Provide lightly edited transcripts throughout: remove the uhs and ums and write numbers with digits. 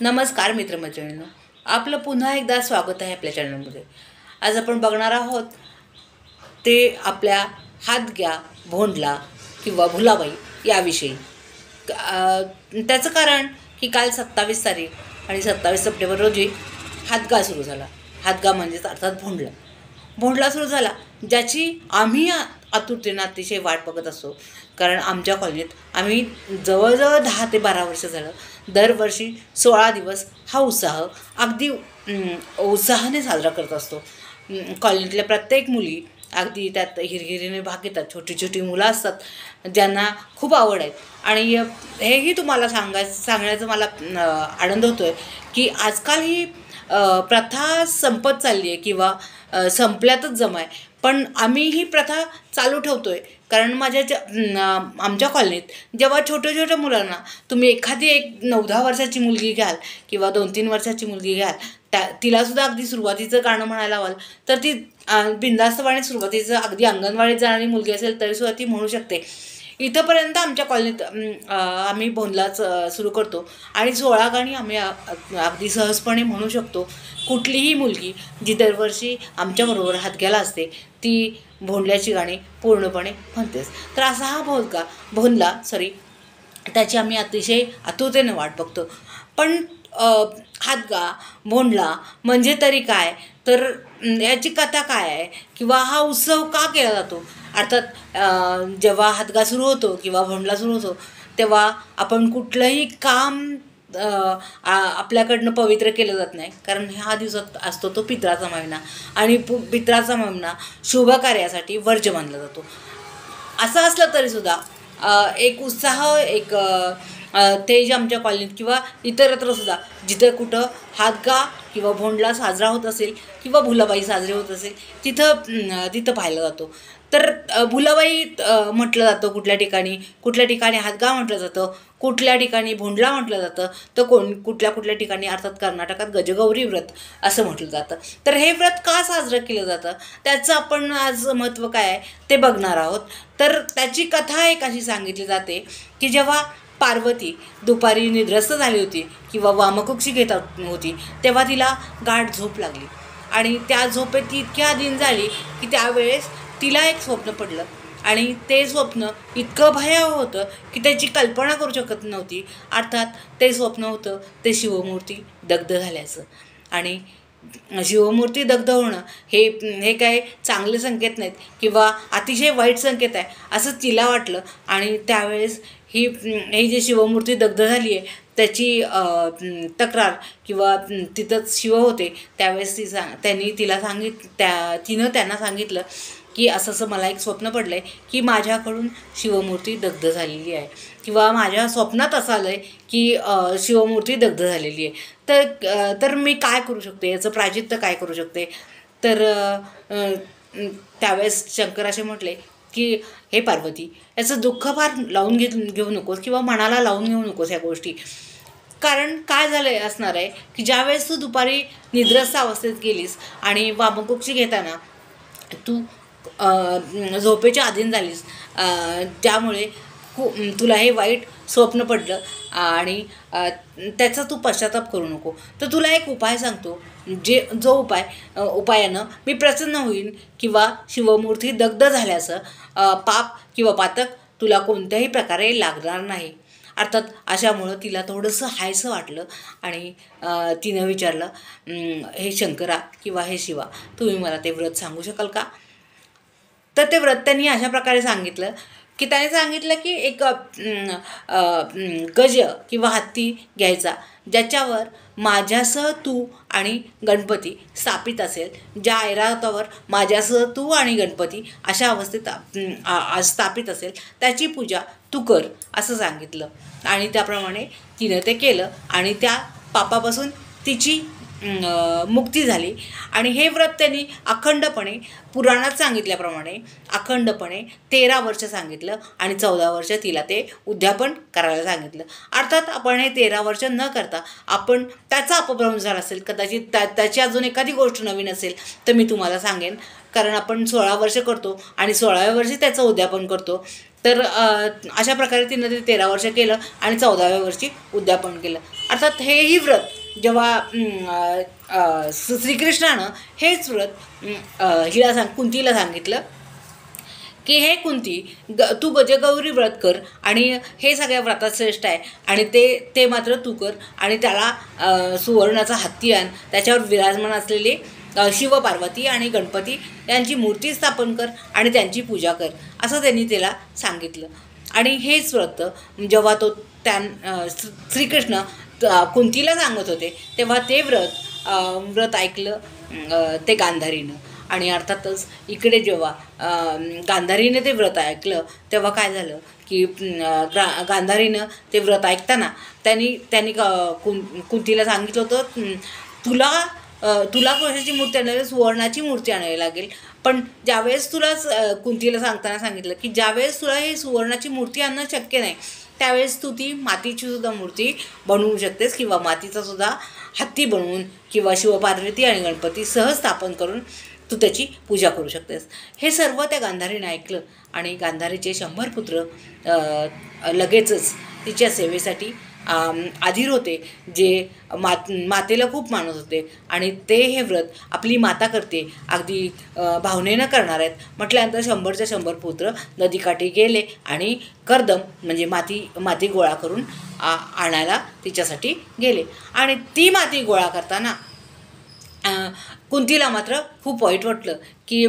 नमस्कार मित्रमैत्रिणींनो, आपलं पुन्हा एकदा स्वागत आहे आपल्या चॅनलमध्ये। आज आपण बघणार आहोत ते आपल्या हादग्या, भोंडला किंवा भुलाबाई याविषयी। त्याचं कारण की काल 27 तारीख आणि 27 सप्टेंबर रोजी हादगा सुरू झाला। हादगा म्हणजेच अर्थात भोंडला सुरू झाला, ज्याची आम्ही आतुरतेने अतिशय वाट बघत असतो। कारण आमच्या कॉलनीत आम्ही जवळजवळ 10 ते 12 वर्ष झालं दरवर्षी 16 दिवस हा उत्साह अगदी उत्साहाने साजरा करत असतो। कॉलनीतल्या प्रत्येक मुली अगदी त्यात हिरहिरीने भाग घेतात। छोटी छोटी मुलं असतात ज्यांना खूप आवड आहे। आणि हेही तुम्हाला सांगण्याचा मला आनंद होतो आहे की आजकाल ही प्रथा संपत चालली आहे किंवा संपल्यातच जमा आहे, पण आम्ही ही प्रथा चालू ठेवतो आहे। कारण आमच्या कॉलनीत जेव्हा छोट्या छोट्या मुलांना तुम्ही एखादी 9-10 वर्षाची मुलगी घ्याल किंवा 2-3 वर्षाची मुलगी घ्याल, तिलासुद्धा अगदी सुरुवातीचं गाणं म्हणायला लावाल तर ती बिनधास्तपणे सुरुवातीचं अगदी अंगणवाडीत जाणारी मुलगी असेल तरीसुद्धा ती म्हणू शकते। इथंपर्यंत आमच्या कॉलनीत आम्ही भोंडलाच सुरू करतो आणि 16 गाणी आम्ही अगदी सहजपणे म्हणू शकतो। कुठलीही मुलगी जी दरवर्षी आमच्याबरोबर हादग्याला असते ती भोंडल्याची गाणी पूर्णपणे म्हणतेच। तर असा हा भोंडला त्याची आम्ही अतिशय आतुरतेने वाट बघतो। पण हादगा, भोंडला म्हणजे तरी काय, तर याची कथा काय आहे किंवा हा उत्सव का केला जातो। अर्थात जेव्हा हादगा सुरू होतो किंवा भोंडला सुरू होतो तेव्हा आपण कुठलंही काम आपल्याकडनं पवित्र केलं जात नाही, कारण ह्या दिवसात असतो तो पितराचा महिना आणि पितराचा महिना शुभ कार्यासाठी वर्ज्य मानला जातो। असं असलं तरीसुद्धा एक उत्साह, एक तेज आमच्या कॉलनीत किंवा इतरत्रसुद्धा जिथं कुठं हादगा किंवा भोंडला साजरा होत असेल किंवा भुलाबाई साजरी होत असेल तिथं पाहिलं जातो। तर भुलाबाई म्हटलं जातं कुठल्या ठिकाणी हादगा म्हटलं जातं, कुठल्या ठिकाणी भोंडला म्हटलं जातं, तर कुठल्या ठिकाणी अर्थात कर्नाटकात गजगौरी व्रत असं म्हटलं जातं। तर हे व्रत का साजरं केलं जातं त्याचं आपण आज महत्त्व काय आहे ते बघणार आहोत। तर त्याची कथा एक अशी सांगितली जाते की जेव्हा पार्वती दुपारी निद्रस्त झाली होती किंवा वामकुक्षी घेत होती तेव्हा तिला गाढ झोप लागली आणि त्या झोपेत ती इतकी अधीन झाली की त्यावेळेस तिला एक स्वप्न पडलं आणि ते स्वप्न इतकं भयावह होतं की त्याची कल्पना करू शकत नव्हती। अर्थात ते स्वप्न होतं ते शिवमूर्ती दग्ध झाल्याचं। आणि शिवमूर्ती दग्ध होणं हे काय चांगले संकेत नाहीत किंवा अतिशय वाईट संकेत आहे असं तिला वाटलं। आणि त्यावेळेस ही जी शिवमूर्ती दग्ध झाली आहे त्याची तक्रार किंवा तिथंच शिव होते त्यावेळेस तिनं त्यांना सांगितलं की असं मला एक स्वप्न पडलं आहे की माझ्याकडून शिवमूर्ती दग्ध झालेली आहे किंवा माझ्या स्वप्नात असं आलं आहे की शिवमूर्ती दग्ध झालेली आहे। तर मी काय करू शकते, याचं प्रायश्चित्त काय करू शकते। तर त्यावेळेस शंकर असे म्हटले की हे पार्वती, याचं दुःख फार लावून घेऊ नकोस किंवा मनाला लावून घेऊ नकोस या गोष्टी। कारण काय झालं असणार आहे की ज्यावेळेस तू दुपारी निद्रस्त अवस्थेत गेलीस आणि वामकुक्षी घेताना तू झोपेच्या अधीन झालीस, त्यामुळे तुला हे वाईट स्वप्न पडलं आणि त्याचा तू पश्चाताप करू नको। तर तुला एक उपाय सांगतो, जो उपायानं मी प्रसन्न होईन किंवा शिवमूर्ती दग्ध झाल्याचं पाप किंवा पातक तुला कोणत्याही प्रकारे लागणार नाही। अर्थात अशामुळं तिला थोडंसं हायसं वाटलं आणि तिनं विचारलं, हे शंकरा किंवा हे शिवा, तुम्ही मला ते व्रत सांगू शकाल का। तर ते व्रत त्यांनी अशा प्रकारे सांगितलं की त्याने सांगितलं की एक गज किंवा हत्ती घ्यायचा ज्याच्यावर माझ्यासह तू आणि गणपती स्थापित असेल, ज्या ऐरावतावर माझ्यासह तू आणि गणपती अशा अवस्थेत स्थापित असेल त्याची पूजा तू कर असं सांगितलं। आणि त्याप्रमाणे तिनं ते केलं आणि त्या पापापासून तिची मुक्ती झाली। आणि हे व्रत त्यांनी अखंडपणे पुराणात सांगितल्याप्रमाणे अखंडपणे 13 वर्ष सांगितलं आणि 14 वर्ष तिला ते उद्यापन करायला सांगितलं। अर्थात आपण हे 13 वर्ष न करता आपण त्याचा अपभ्रंश झाला असेल, कदाचित त्याची अजून एखादी गोष्ट नवीन असेल तर मी तुम्हाला सांगेन। कारण आपण 16 वर्ष करतो आणि 16व्या वर्षी त्याचं उद्यापन करतो। तर अशा प्रकारे तिनं ते 13 वर्ष केलं आणि 14व्या वर्षी उद्यापन केलं। अर्थात हेही व्रत जेव्हा श्रीकृष्णानं हेच व्रत कुंतीला सांगितलं की हे कुंती तू गजगौरी व्रत कर आणि हे सगळ्या व्रतात श्रेष्ठ आहे आणि ते मात्र तू कर आणि त्याला सुवर्णाचा हत्ती आण, त्याच्यावर विराजमान असलेली शिव पार्वती आणि गणपती यांची मूर्ती स्थापन कर आणि त्यांची पूजा कर, असं त्यांनी त्याला सांगितलं. आणि हेच व्रत जेव्हा तो श्रीकृष्ण कुंतीला सांगत होते तेव्हा ते व्रत ऐकलं ते गांधारीनं. आणि अर्थातच इकडे जेव्हा गांधारीने ते व्रत ऐकलं तेव्हा काय झालं की गांधारीनं ते व्रत ऐकताना त्यांनी कुंतीला सांगितलं होतं तुला कशाची मूर्ती आणावी, सुवर्णाची मूर्ती आणावी लागेल. पण ज्यावेळेस तुला कुंतीला सांगितलं की ज्यावेळेस तुला ही सुवर्णाची मूर्ती आणणं शक्य नाही त्यावेळेस तू ती मातीची सुद्धा मूर्ती बनवू शकतेस किंवा मातीचा सुद्धा हत्ती बनवून किंवा शिवपार्वती आणि गणपती सहज स्थापन करून तू त्याची पूजा करू शकतेस. हे सर्व त्या गांधारीने ऐकलं आणि गांधारीचे 100 पुत्र लगेचच तिच्या सेवेसाठी आधीर होते, जे मातेला खूप मानत होते आणि ते हे व्रत आपली माता करते अगदी भावनेनं करणार आहेत म्हटल्यानंतर 100च्या 100 पुत्र नदीकाठी गेले आणि कर्दम म्हणजे माती गोळा करून आणायला तिच्यासाठी गेले. आणि ती माती गोळा करताना कुंतीला मात्र खूप वाईट वाटलं की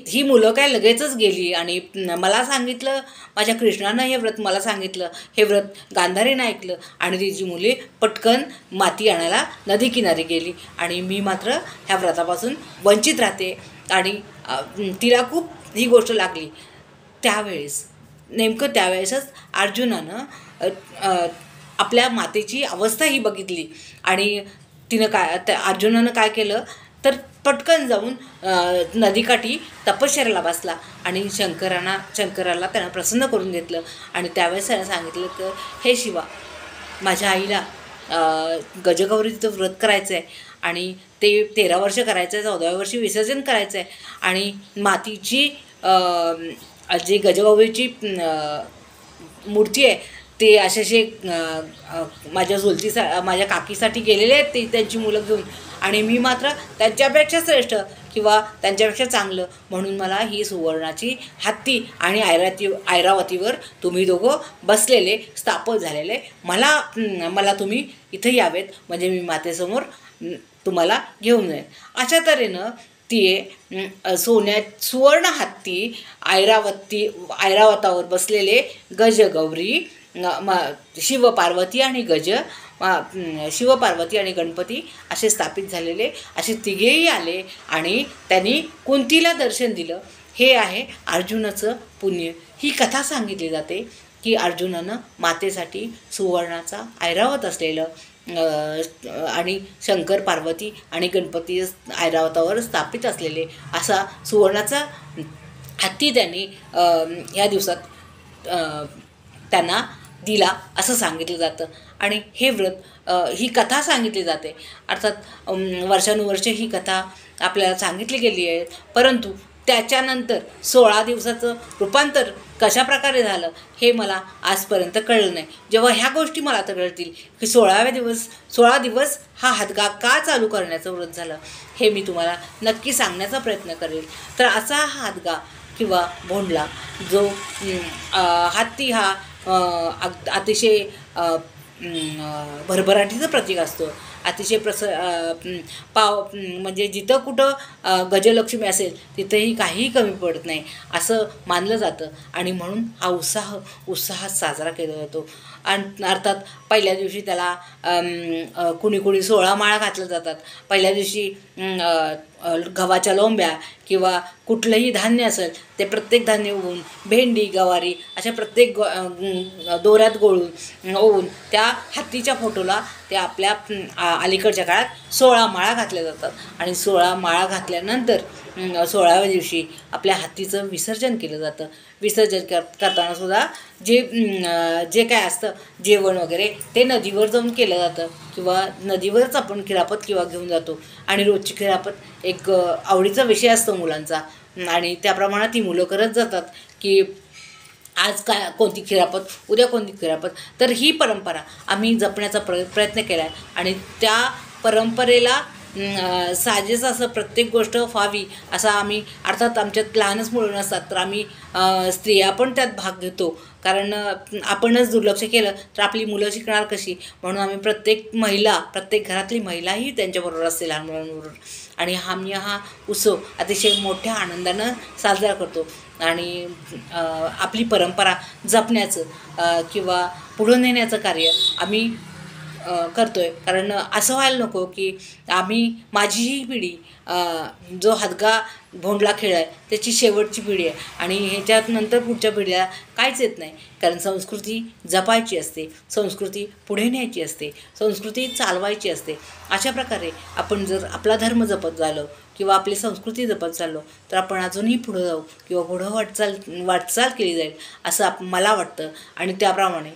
ही मुलं काय लगेचच गेली आणि मला सांगितलं, माझ्या कृष्णानं हे व्रत मला सांगितलं, हे व्रत गांधारीनं ऐकलं आणि तिची मुले पटकन माती आणायला नदीकिनारी गेली आणि मी मात्र ह्या व्रतापासून वंचित राहते. आणि तिला खूप ही गोष्ट लागली. नेमकं त्यावेळेसच अर्जुनानं आपल्या मातेची अवस्था ही बघितली आणि अर्जुनानं काय केलं तर पटकन जाऊन नदीकाठी तपश्चर्याला बसला आणि शंकराला त्यानं प्रसन्न करून घेतलं. आणि त्यावेळेस त्यानं सांगितलं की हे शिवा, माझ्या आईला गजगौरीचं व्रत करायचं आहे आणि ते 13 वर्ष करायचं आहे, 14व्या वर्षी विसर्जन करायचं आहे आणि मातीची जी गजगौरीची मूर्ती आहे ते असे माझ्या काकीसाठी गेलेले आहेत ते त्यांची मुलं घेऊन आणि मी मात्र त्यांच्यापेक्षा श्रेष्ठ किंवा त्यांच्यापेक्षा चांगलं म्हणून मला ही सुवर्णाची हत्ती आणि ऐरावतीवर तुम्ही दोघं बसलेले स्थापन झालेले मला तुम्ही इथं यावेत म्हणजे मी मातेसमोर तुम्हाला घेऊन जाईन. अशा तऱ्हेनं ती सुवर्ण हत्ती ऐरावतावर बसलेले गजगौरी शिवपार्वती आणि गणपती असे स्थापित झालेले असे तिघेही आले आणि त्यांनी कुंतीला दर्शन दिलं. हे आहे अर्जुनाचं पुण्य. ही कथा सांगितली जाते की अर्जुनानं मातेसाठी सुवर्णाचा ऐरावत असलेलं आणि शंकर पार्वती आणि गणपती ऐरावतावर स्थापित असलेले असा सुवर्णाचा हत्ती त्यांनी या दिवसात त्यांना दिला असं सांगितलं जातं. आणि हे व्रत ही कथा सांगितली जाते. अर्थात वर्षानुवर्षे ही कथा आपल्याला सांगितली गेली आहे, परंतु त्याच्यानंतर 16 दिवसाचं रूपांतर कशाप्रकारे झालं हे मला आजपर्यंत कळलं नाही. जेव्हा ह्या गोष्टी मला आता कळतील की 16 दिवस हा हादगा का चालू करण्याचं व्रत झालं हे मी तुम्हाला नक्की सांगण्याचा प्रयत्न करेल. तर असा हा हादगा किंवा भोंडला जो हत्ती हा अतिशय भरभराटीचं प्रतीक असतो. अतिशय म्हणजे जिथं कुठं गजलक्ष्मी असेल तिथंही काहीही कमी पडत नाही असं मानलं जातं आणि म्हणून हा उत्साहात साजरा केला जातो. आणि अर्थात पहिल्या दिवशी त्याला कुणी 16 माळा घातल्या जातात. पहिल्या दिवशी गव्हाच्या लोंब्या किंवा कुठलंही धान्य असेल ते प्रत्येक धान्य उगवून भेंडी गवारी अशा प्रत्येक दोऱ्यात ओवून त्या हत्तीच्या फोटोला ते आपल्या अलीकडच्या काळात 16 माळा घातल्या जातात आणि 16 माळा घातल्यानंतर 16व्या दिवशी आपल्या हत्तीचं विसर्जन केलं जातं. विसर्जन करताना सुद्धा जे काय असतं जेवण वगैरे ते नदीवर जाऊन केलं जातं किंवा नदीवरच आपण खिरापत किंवा घेऊन जातो आणि रोजची खिरापत एक आवडीचा विषय असतो मुलांचा आणि त्याप्रमाणे ती मुलं करत जातात की आज काय कोणती खिरापत, उद्या कोणती खिरापत. तर ही परंपरा आम्ही जपण्याचा प्रयत्न केला आहे आणि त्या परंपरेला साजेस असं प्रत्येक गोष्ट व्हावी असा आम्ही, अर्थात आमच्यात लहानच मुलं नसतात तर आम्ही स्त्रिया पण त्यात भाग घेतो. कारण आपणच दुर्लक्ष केलं तर आपली मुलं शिकणार कशी, म्हणून आम्ही प्रत्येक घरातली महिलाही त्यांच्याबरोबर असते लहान मुलांबरोबर. आणि आम्ही हा उत्सव अतिशय मोठ्या आनंदानं साजरा करतो आणि आपली परंपरा जपण्याचं किंवा पुढं नेण्याचं कार्य आम्ही करतो आहे. कारण असं व्हायला नको की माझी ही पिढी जो हादगा भोंडला खेळ आहे त्याची शेवटची पिढी आहे आणि ह्याच्यात नंतर पुढच्या पिढीला काहीच येत नाही. कारण संस्कृती जपायची असते, संस्कृती पुढे न्यायची असते, संस्कृती चालवायची असते. अशा प्रकारे आपण जर आपला धर्म जपत झालो किंवा आपली संस्कृती जपत चाललो तर आपण अजूनही पुढं जाऊ किंवा पुढं वाटचाल केली जाईल असं मला वाटतं. आणि त्याप्रमाणे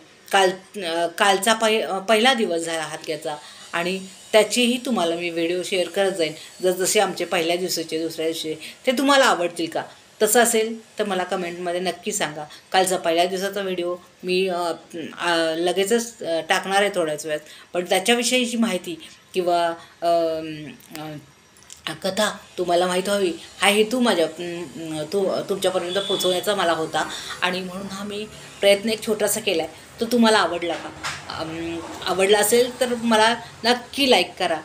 कालचा पहिला दिवस झाला हादग्याचा आणि त्याचेही तुम्हाला मी व्हिडिओ शेअर करत जाईन. जसे आमचे पहिल्या दिवसाचे दुसऱ्या दिवशी ते तुम्हाला आवडतील का, तसं असेल तर मला कमेंटमध्ये नक्की सांगा. कालचा पहिल्या दिवसाचा व्हिडिओ मी लगेचच टाकणार आहे थोड्याच वेळात, पण त्याच्याविषयीची माहिती किंवा कथा तुम्हाला माहीत हवी हा हेतू तुमच्यापर्यंत पोचवण्याचा मला होता आणि म्हणून हा मी प्रयत्न एक छोटासा केला आहे. तो तुम्हाला आवडला का? आवडला असेल तर मला नक्की लाईक करा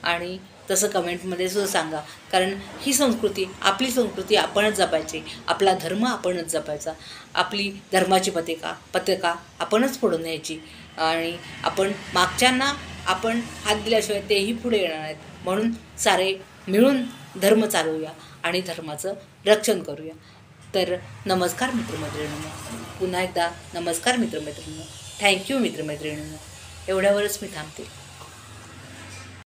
आणि तसं कमेंटमध्ये सुद्धा सांगा. कारण ही संस्कृती, आपली संस्कृती आपणच जपायची, आपला धर्म आपणच जपायचा, आपली धर्माची पताका आपणच पुढे न्यायची आणि आपण मागच्यांना आपण हात दिल्याशिवाय तेही पुढे येणार नाहीत. म्हणून सारे मिळून धर्म चालवूया आणि धर्माचं रक्षण करूया. तर नमस्कार मित्रमैत्रिणींनो, पुन्हा एकदा नमस्कार मित्रमैत्रिणींनो. थँक्यू मित्रमैत्रिणींनो. एवढ्यावरच मी थांबते.